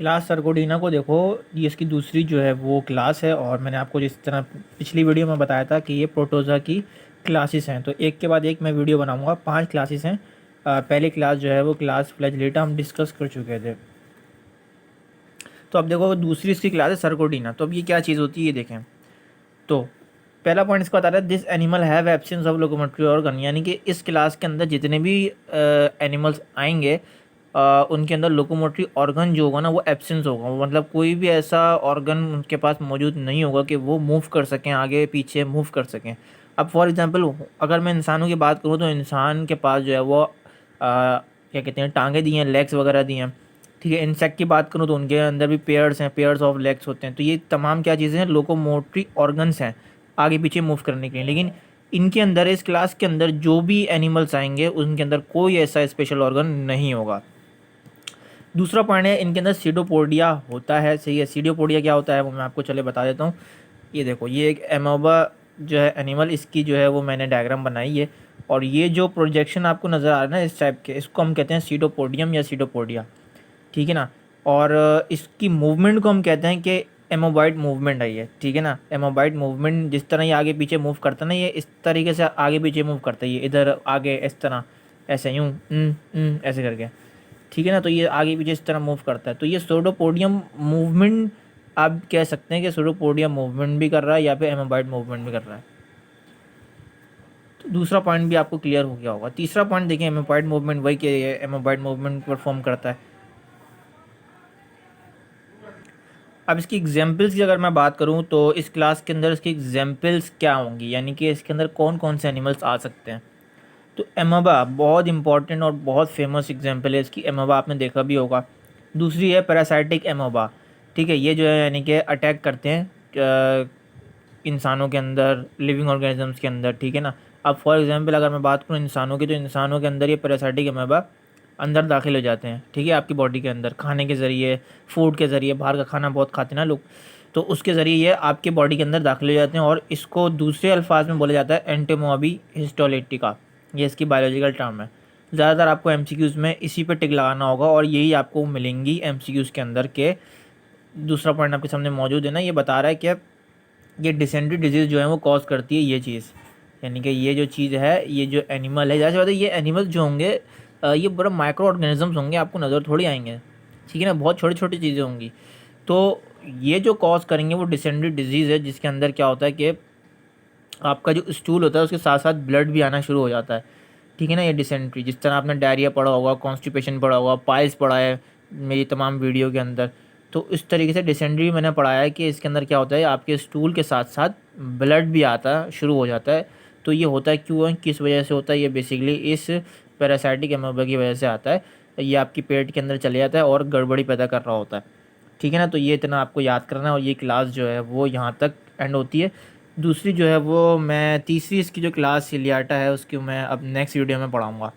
Class सरकोडीना को देखो, ये इसकी दूसरी जो है वो क्लास है। और मैंने आपको जिस तरह पिछली वीडियो में बताया था कि ये प्रोटोज़ा की क्लासेस हैं, तो एक के बाद एक मैं वीडियो बनाऊंगा। 5 क्लासेस हैं। पहली क्लास जो है वो क्लास फ्लैजिलेटा हम डिस्कस कर चुके थे। तो अब देखो दूसरी इसकी क्लास है सरकोडीना। तो अब ये क्या चीज़ होती है ये देखें। तो पहला पॉइंट इसका बता रहा है this animal have absence of locomotory organ, यानी कि इस क्लास के अंदर जितने भी एनिमल्स आएंगे उनके अंदर लोकोमोटरी ऑर्गन जो होगा ना वो एब्सेंस होगा। मतलब कोई भी ऐसा ऑर्गन उनके पास मौजूद नहीं होगा कि वो मूव कर सकें, आगे पीछे मूव कर सकें। अब फॉर एग्जांपल अगर मैं इंसानों की बात करूँ तो इंसान के पास जो है वो क्या कहते हैं टांगे दी हैं, लेग्स वगैरह दी हैं। ठीक है, इंसेक्ट की बात करूँ तो उनके अंदर भी पेयर्स हैं, पेयर्स ऑफ लेग्स होते हैं। तो ये तमाम क्या चीज़ें हैं, लोकोमोटरी ऑर्गन्स हैं आगे पीछे मूव करने के लिए। लेकिन इनके अंदर इस क्लास के अंदर जो भी एनिमल्स आएंगे उनके अंदर कोई ऐसा स्पेशल ऑर्गन नहीं होगा। दूसरा पॉइंट है इनके अंदर सीडोपोडिया होता है। सही है, सीडोपोडिया क्या होता है वो मैं आपको चले बता देता हूँ। ये देखो, ये एक एमोबा जो है एनिमल, इसकी जो है वो मैंने डायग्राम बनाई है। और ये जो प्रोजेक्शन आपको नज़र आ रहा है ना इस टाइप के, इसको हम कहते हैं सीडोपोडियम या सीडोपोडिया। ठीक है ना। और इसकी मूवमेंट को हम कहते हैं कि एमोबाइट मूवमेंट है ये। ठीक है ना, एमोबाइट मूवमेंट जिस तरह ये आगे पीछे मूव करता है ना, ये इस तरीके से आगे पीछे मूव करता है। ये इधर आगे इस तरह, ऐसे यूँ ऐसे करके। ठीक है ना, तो ये आगे पीछे इस तरह मूव करता है। तो ये सोडोपोडियम मूवमेंट आप कह सकते हैं कि सोडोपोडियम मूवमेंट भी कर रहा है या फिर एमोबाइट मूवमेंट भी कर रहा है। तो दूसरा पॉइंट भी आपको क्लियर हो गया होगा। तीसरा पॉइंट देखिए, एमोबाइट मूवमेंट वही कि एमोबाइट मूवमेंट परफॉर्म करता है। अब इसकी एग्जाम्पल्स की अगर मैं बात करूं तो इस क्लास के अंदर इसकी एग्जाम्पल्स क्या होंगी, यानी कि इसके अंदर कौन कौन से एनिमल्स आ सकते हैं। तो एमोबा बहुत इंपॉर्टेंट और बहुत फेमस एग्जाम्पल है इसकी। एमोबा आपने देखा भी होगा। दूसरी है पैरासाइटिक एमोबा। ठीक है, ये जो है यानी कि अटैक करते हैं इंसानों के अंदर, लिविंग ऑर्गेनिजम्स के अंदर। ठीक है ना। अब फॉर एग्जांपल अगर मैं बात करूँ इंसानों की, तो इंसानों के अंदर ये पैरासाइटिक एमोबा अंदर दाखिल हो जाते हैं। ठीक है, आपकी बॉडी के अंदर खाने के ज़रिए, फूड के ज़रिए, बाहर का खाना बहुत खाते हैं ना लोग, तो उसके ज़रिए ये आपके बॉडी के अंदर दाखिल हो जाते हैं। और इसको दूसरे अल्फाज में बोला जाता है एंटेमोबी हिस्टोलिटिका। ये इसकी बायोलॉजिकल टर्म है। ज़्यादातर आपको एमसीक्यूज़ में इसी पे टिक लगाना होगा और यही आपको मिलेंगी एमसीक्यूज़ के अंदर के। दूसरा पॉइंट आपके सामने मौजूद है ना, ये बता रहा है कि ये डिसेंट्री डिजीज़ जो है वो कॉज करती है ये चीज़। यानी कि ये जो चीज़ है, ये जो एनिमल है, जैसे बात है ये एनिमल्स जो होंगे ये बड़ा माइक्रो ऑर्गेनिजम्स होंगे, आपको नज़र थोड़ी आएंगे। ठीक है ना, बहुत छोटी छोटी चीज़ें होंगी। तो ये जो कॉज करेंगे वो डिसेंट्री डिजीज़ है, जिसके अंदर क्या होता है कि आपका जो स्टूल होता है उसके साथ साथ ब्लड भी आना शुरू हो जाता है। ठीक है ना, ये डिसेंट्री, जिस तरह आपने डायरिया पढ़ा होगा, कॉन्स्टिपेशन पढ़ा होगा, पाइल्स पढ़ा है मेरी तमाम वीडियो के अंदर। तो इस तरीके से डिसेंट्री मैंने पढ़ाया है कि इसके अंदर क्या होता है, आपके स्टूल के साथ साथ ब्लड भी आता शुरू हो जाता है। तो ये होता है क्यों है, किस वजह से होता है, ये बेसिकली इस पैरासाइटिक एमोबा की वजह से आता है। ये आपकी पेट के अंदर चले जाता है और गड़बड़ी पैदा कर रहा होता है। ठीक है ना, तो ये इतना आपको याद करना है। और ये क्लास जो है वो यहाँ तक एंड होती है। दूसरी जो है वो मैं तीसरी इसकी जो क्लास सिलियाटा है उसकी मैं अब नेक्स्ट वीडियो में पढ़ाऊँगा।